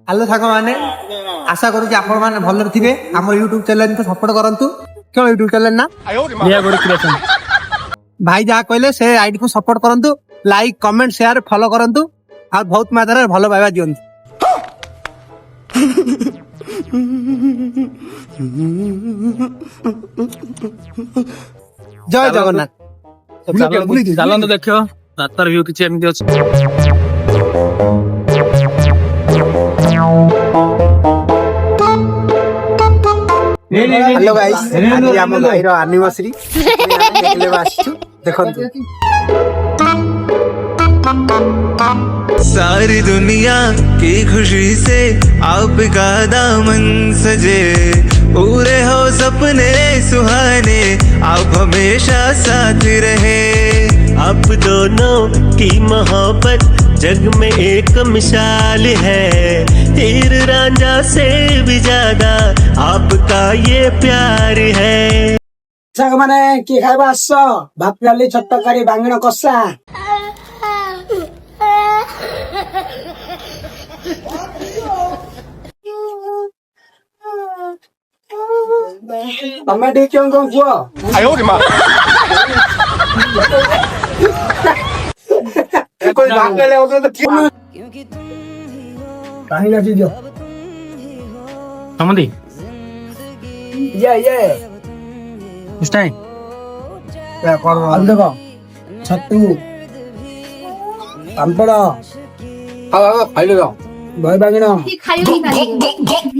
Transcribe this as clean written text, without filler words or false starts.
hello साग मैंने आशा करूँ आपण मैंने भल थे आम यूट्यूब चैनल को सपोर्ट करूँ क्यों यूट्यूब चैनल ना भाई जहाँ कहले से आईडी को सपोर्ट करूँ लाइक कमेंट शेयर फॉलो करूँ और बहुत मात्रा भल पाइबा दिंतु जय जगन्नाथ चलते देख रास्तार व्यू किसी एमती अच्छे हेलो गाइस आज आम भाई एनिवर्सरी देखंतु सारी दुनिया की खुशी से आपका दामन सजे पूरे हो सपने सुहाने आप हमेशा साथ रहे आप दोनों की मोहब्बत जग में एक मिसाल है हीर रांझा से भी ज्यादा आपका ये प्यार है साग माने की खाइबा आस भात डाली छट तरकारी बांगण कषा तमें ठीक क्यों कौन कुआ कोई भाग ले होता तो कहीं ना चीजो समझी ये उस टाइम क्या करो देखो छत्तू पापड़ खाई लो भाई बांगण खाइयो